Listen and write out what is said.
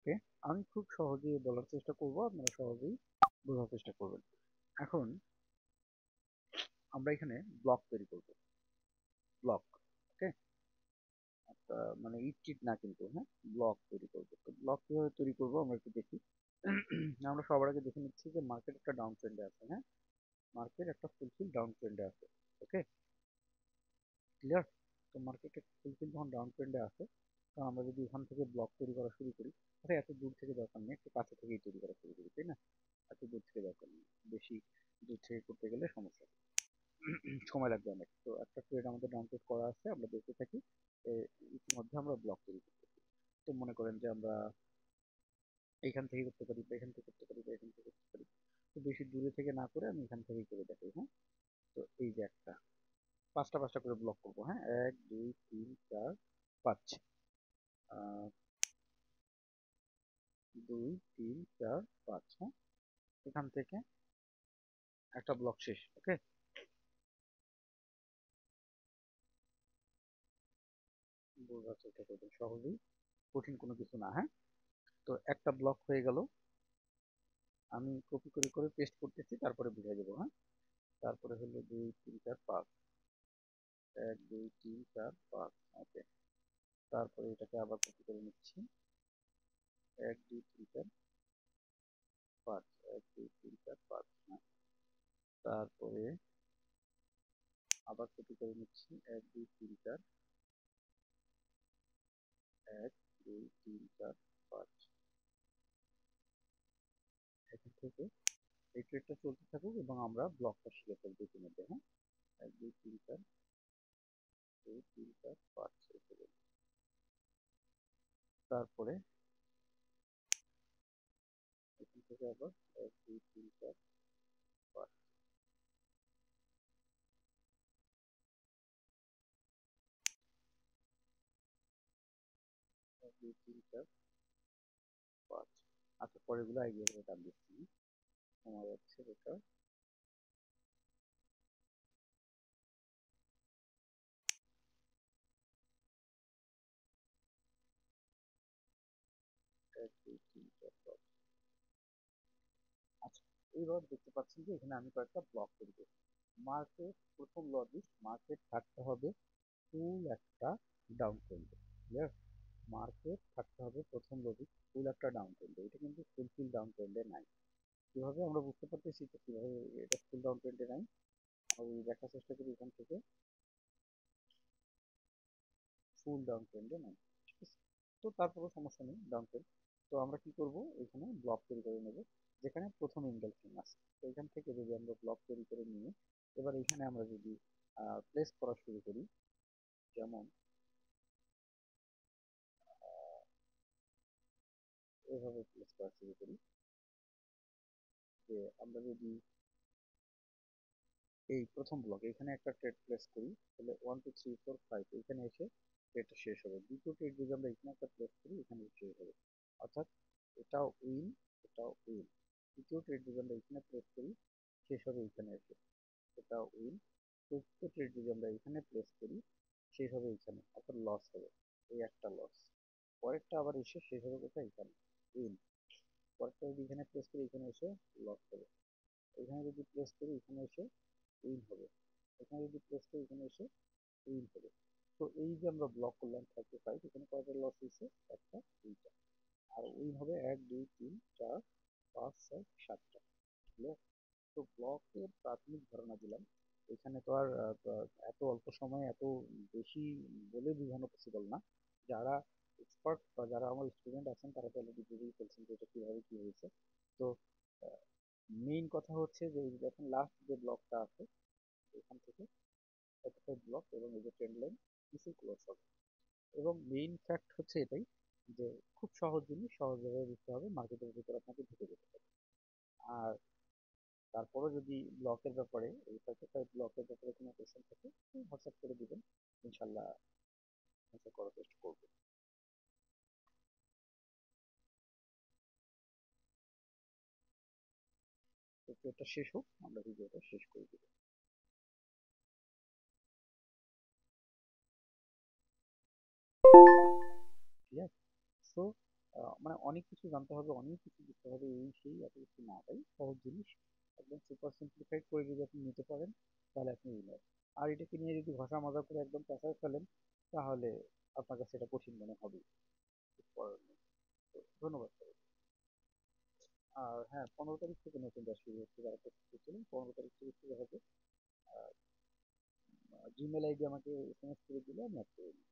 ওকে, আমি খুব সহজে বলার চেষ্টা করব, আপনারা সহজেই বোঝার চেষ্টা করবেন। এখন আমরা এখানে ব্লক তৈরি করব। ব্লক, ওকে, মানে ইট টিট না কিন্তু, হ্যাঁ, ব্লক তৈরি করব। তো ব্লক কিভাবে তৈরি করব আমরা একটু দেখি। আমরা সবার আগে দেখে নিচ্ছি যে মার্কেট একটা ডাউন ট্রেন্ডে আছে, হ্যাঁ, মার্কেট একটা ফুলফিল ডাউন ট্রেন্ডে আছে। ওকে, ক্লিয়ার? তো মার্কেটে ফুলফিল যখন ডাউন ট্রেন্ডে আছে, তখন আমরা যদি এখান থেকে ব্লক তৈরি করা শুরু করি, আরে এত দূর থেকে দরকার নেই, একটু কাছে থেকেই তৈরি করা শুরু করি, তাই না? এত দূর থেকে দরকার নেই, বেশি দূর থেকে করতে গেলে সমস্যা, সময় লাগবে অনেক। তো একটা ট্রেড আমাদের ডাউন ট্রেড করা আছে, আমরা দেখতে থাকি। ইতিমধ্যে আমরা ব্লক তৈরি করতেছি। তো মনে করেন যে আমরা এইখান থেকে করতে পারি, বা এখান থেকে করতে পারি, বা এখান থেকে করতে পারি। তো বেশি দূরে থেকে না করে আমি এখান থেকেই করে দেখাই, হ্যাঁ। তো এই যে একটা পাঁচটা পাঁচটা করে ব্লক করবো, হ্যাঁ, 1 2 3 4 5, 2 3 4 5, হ্যাঁ, এখান থেকে একটা ব্লক শেষ। ওকে, বোঝার চেষ্টা করবেন, সহজেই, কঠিন কোনো কিছু না, হ্যাঁ। তো একটা ব্লক হয়ে গেল, আমি কপি করে করে পেস্ট করতেছি, তারপরে বুঝে দেবো, হ্যাঁ। তারপরে হলো 2 3 4 5, 1 2 3 4 5, ওকে। তারপরে এটাকে আবার কপি করে নিচ্ছি, 1 2 3 4 5, 1 2 3 4 5, হ্যাঁ। তারপরে আবার কপি করে নিচ্ছি, 1 2 3 4, 1 2 3 4 5। এখান থেকে এই ট্রেডটা চলতে থাকুক এবং আমরা ব্লকটা শিখে ফেলবো ইতিমধ্যে, হ্যাঁ। 1 2 3 4, 2 3 4 5, তারপরে এখান থেকে আবার 1 2 3 4 5, 1 2 3 4 5। আচ্ছা, পরেরগুলো আইডিয়া করে টান দিচ্ছি, সময় যাচ্ছে বেকার। 1 2 3 4 5। আচ্ছা, এইবার দেখতে পাচ্ছেন যে এখানে আমি কয়েকটা ব্লক তৈরি করছি। মার্কেট, প্রথম লজিক, মার্কেট থাকতে হবে ফুল একটা ডাউন ট্রেন্ডে। ক্লিয়ার? মার্কেট থাকতে হবে প্রথম লজিক ফুল একটা ডাউন ট্রেন্ডে। এটা কিন্তু ফুলফিল ডাউন ট্রেন্ডে নাই। কিভাবে আমরা বুঝতে পারতেছি তো, কিভাবে এটা ফুল ডাউন ট্রেন্ডে নাই? আমি দেখার চেষ্টা করি এখান থেকে, ফুল ডাউন ট্রেন্ডে নাই, ঠিক আছে। তো তারপরেও সমস্যা নেই, ডাউন ট্রেন্ড। তো আমরা কি করব, এখানে ব্লক তৈরি করে নেব, যেখানে প্রথম ইন্ডেক্সিং আছে। তো এখান থেকে যদি আমরা ব্লক তৈরি করে নিয়ে এবার এখানে আমরা যদি প্লেস করা শুরু করি, যেমন এভাবে প্লেস করা শুরু করি, যে আমরা যদি এই প্রথম ব্লক এখানে একটা ট্রেড প্লেস করি, তাহলে 1 2 3 4 5 এখানে এসে ট্রেডটা শেষ হবে। দ্বিতীয় ট্রেড যদি আমরা এখানে একটা প্লেস করি, এখানে শেষ হবে। অর্থাৎ এটাও উইন, এটাও উইন। তৃতীয় ট্রেড যদি আমরা এখানে প্লেস করি, শেষ হবে এখানে এসে, এটাও উইন। চতুর্থ ট্রেড যদি আমরা এখানে প্লেস করি, শেষ হবে এখানে, অর্থাৎ লস হবে, এই একটা লস। পরেরটা আবার এসে শেষ হবে কোথায়, এখানে, উইন। পরেরটা যদি এখানে প্লেস করি, এখানে এসে লস হবে। এখানে যদি প্লেস করি, এখানে এসে উইন হবে। এখানে যদি প্লেস করি, এখানে এসে উইন হবে। তো এই যে আমরা ব্লক করলাম 35, এখানে কয়টা লস হয়েছে, একটা, দুইটা। আর উইন হবে 1 2 3 4 5 6 7টা। ক্লিয়ার? তো ব্লকের প্রাথমিক ধারণা দিলাম। এখানে তো আর এত অল্প সময়ে এত বেশি বলে বোঝানো পসিবল না। যারা এক্সপার্ট বা যারা আমার স্টুডেন্ট আছেন, তারা তো অলরেডি বুঝেই ফেলছেন যে এটা কিভাবে কি হয়েছে। তো মেইন কথা হচ্ছে যে এই দেখেন লাস্ট যে ব্লকটা আছে, এখান থেকে এতটাই ব্লক, এবং এই যে ট্রেন্ড লাইন নিচে ক্লোজ হবে। এবং মেইন ফ্যাক্ট হচ্ছে এটাই, যে খুব সহজ জিনিস, সহজভাবে বুঝতে হবে, মার্কেটের ভিতরে আপনাকে ঢুকে যেতে হবে। আর তারপরে যদি ব্লকের ব্যাপারে, এই 35 ব্লকের ব্যাপারে কোনো কোশ্চেন থাকে, হোয়াটসঅ্যাপ করে দিবেন, ইনশাল্লাহ অ্যান্সার করার চেষ্টা করবো। তো এটা শেষ হোক, আমরা ভিডিওটা শেষ করে দিব। ঠিক আছে? সো মানে অনেক কিছু জানতে হবে, অনেক কিছু বুঝতে হবে, এই সেই এত কিছু না, তাই সহজ জিনিস একদম সুপার সিম্পলিফাইড করে যদি আপনি নিতে পারেন তাহলে আপনি উইনার। আর এটাকে নিয়ে যদি ঘষা মাজা করে একদম পেঁচায় ফেলেন তাহলে আপনার কাছে এটা কঠিন মনে হবে। কিছু করার নেই। তো ধন্যবাদ সবাইকে। আর হ্যাঁ, 15 তারিখ থেকে নতুন ব্যাচ শুরু হচ্ছে, যারা প্রস্তুত ছিলেন 15 তারিখ থেকে শুরু হবে। জিমেল আইডি আমাকে এসএমএস করে দিলে আমি অ্যাড করে দিই।